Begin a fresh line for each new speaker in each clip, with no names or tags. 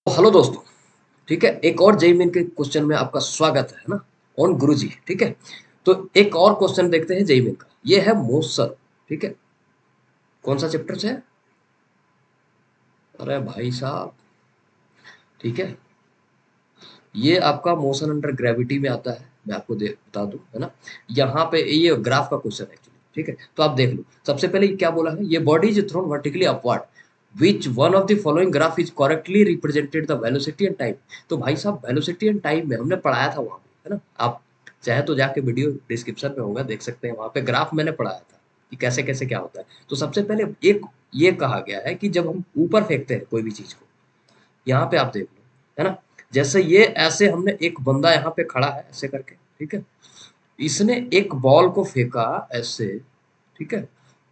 Hello दोस्तों। ठीक है, एक और जेई मेन के क्वेश्चन में आपका स्वागत है ना। ऑन गुरुजी। ठीक है, तो एक और क्वेश्चन देखते हैं जेई मेन का। ये है मोशन। ठीक है, कौन सा चैप्टर से है? अरे भाई साहब, ठीक है, ये आपका मोशन अंडर ग्रेविटी में आता है। मैं आपको बता दूं, है ना। यहाँ पे ये ग्राफ का क्वेश्चन है एक्चुअली। ठीक है, तो आप देख लो। सबसे पहले क्या बोला है, ये body is thrown vertically upward, which one of the following graph is correctly represented the velocity and time. तो भाई साहब, वेलोसिटी एंड टाइम में हमने पढ़ाया था वहां पे, है ना। आप चाहे तो जाके वीडियो डिस्क्रिप्शन में होगा, देख सकते हैं। वहां पे ग्राफ मैंने पढ़ाया था कि कैसे कैसे क्या होता है। तो सबसे पहले एक ये कहा गया है कि जब हम ऊपर फेंकते हैं कोई भी चीज को, यहाँ पे आप देख लो, है ना। जैसे ये ऐसे हमने एक बंदा यहाँ पे खड़ा है ऐसे करके, ठीक है। इसने एक बॉल को फेंका ऐसे, ठीक है,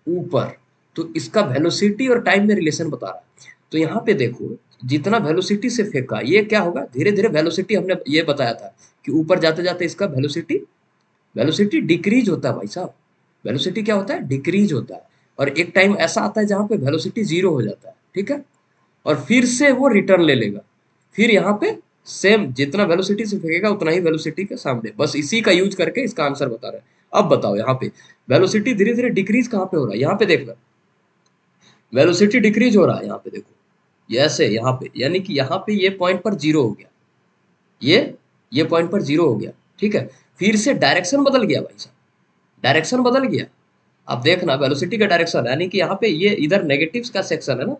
ऊपर। तो इसका वेलोसिटी और टाइम में रिलेशन बता रहा है। तो यहाँ पे देखो, जितना वेलोसिटी से फेंका, ये क्या होगा, धीरे धीरे वेलोसिटी हमने ये बताया था कि ऊपर जाते जाते इसका वेलोसिटी वेलोसिटी डिक्रीज होता है भाई साहब। वेलोसिटी क्या होता है, डिक्रीज होता है। और एक टाइम ऐसा आता है जहां पे वेलोसिटी जीरो हो जाता है, ठीक है। और फिर से वो रिटर्न ले लेगा। फिर यहाँ पे सेम जितना वेलोसिटी से फेंकेगा उतना ही वेलोसिटी के सामने, बस इसी का यूज करके इसका आंसर बता रहा है। अब बताओ यहाँ पे वेलोसिटी धीरे धीरे डिक्रीज कहाँ पे हो रहा है, यहाँ पे देखना। वेलोसिटी डिक्रीज हो रहा है यहाँ पे देखो, ये ऐसे यहाँ पे, यानी कि यहाँ पे ये पॉइंट पर जीरो हो गया। ये ये पॉइंट पर जीरो हो गया, ठीक है। फिर से डायरेक्शन बदल गया भाई साहब, डायरेक्शन बदल गया। आप देखना वेलोसिटी का डायरेक्शन, यानी कि यहाँ पे ये इधर नेगेटिव का सेक्शन है ना,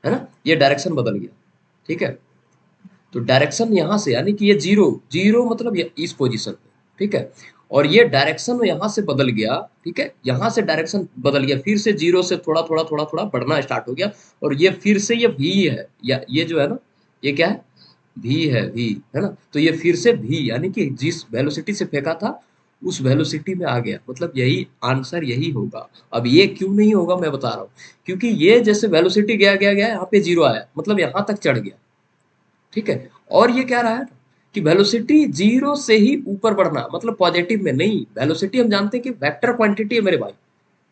है ना। ये डायरेक्शन बदल गया, ठीक है। तो डायरेक्शन यहाँ से, यानी कि ये जीरो जीरो मतलब ये इस पोजीशन पे, ठीक है। और ये डायरेक्शन यहाँ से बदल गया, ठीक है। यहाँ से डायरेक्शन बदल गया, फिर से जीरो से थोड़ा थोड़ा थोड़ा थोड़ा बढ़ना स्टार्ट हो गया। और ये फिर से ये भी है, या ये जो है ना, ये क्या है, भी है, भी, है ना। तो ये फिर से भी, यानी कि जिस वेलोसिटी से फेंका था उस वेलोसिटी में आ गया, मतलब यही आंसर यही होगा। अब ये क्यों नहीं होगा मैं बता रहा हूँ, क्योंकि ये जैसे वेलोसिटी गया गया गया यहाँ पे जीरो आया, मतलब यहाँ तक चढ़ गया, ठीक है। और ये क्या रहा है कि वेलोसिटी जीरो से ही ऊपर बढ़ना, मतलब पॉजिटिव में नहीं। वेलोसिटी हम जानते हैं कि वेक्टर क्वांटिटी है मेरे भाई,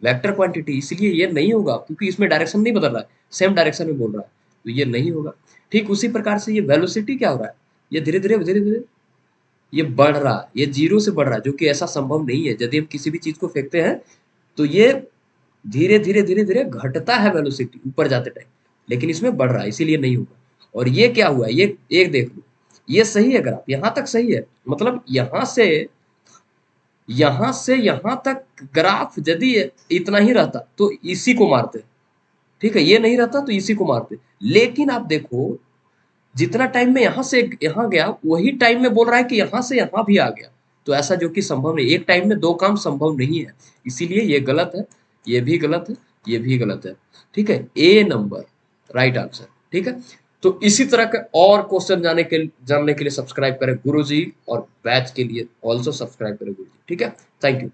वेक्टर क्वांटिटी, इसलिए ये नहीं होगा क्योंकि इसमें डायरेक्शन नहीं बदल रहा है, सेम डायरेक्शन में बोल रहा है, तो ये नहीं होगा। ठीक उसी प्रकार से ये वेलोसिटी क्या हो रहा है, ये धीरे धीरे धीरे धीरे ये बढ़ रहा है, ये जीरो से बढ़ रहा है, जो कि ऐसा संभव नहीं है। यदि हम किसी भी चीज को फेंकते हैं तो ये धीरे धीरे धीरे धीरे घटता है वेलोसिटी ऊपर जाते टाइम, लेकिन इसमें बढ़ रहा है, इसीलिए नहीं होगा। और ये क्या हुआ, ये एक देख लो, ये सही है ग्राफ, यहाँ तक सही है। मतलब यहाँ से यहाँ तक ग्राफ यदि इतना ही रहता तो इसी को मारते, ठीक है। ये नहीं रहता तो इसी को मारते। लेकिन आप देखो, जितना टाइम में यहाँ से यहाँ गया वही टाइम में बोल रहा है कि यहाँ से यहाँ भी आ गया। तो ऐसा जो कि संभव नहीं, एक टाइम में दो काम संभव नहीं है, इसीलिए ये गलत है, ये भी गलत है, ये भी गलत है। ठीक है, ए नंबर राइट आंसर। ठीक है, तो इसी तरह के और क्वेश्चन जानने के लिए सब्सक्राइब करें गुरुजी, और बैच के लिए ऑल्सो सब्सक्राइब करें गुरुजी। ठीक है, थैंक यू।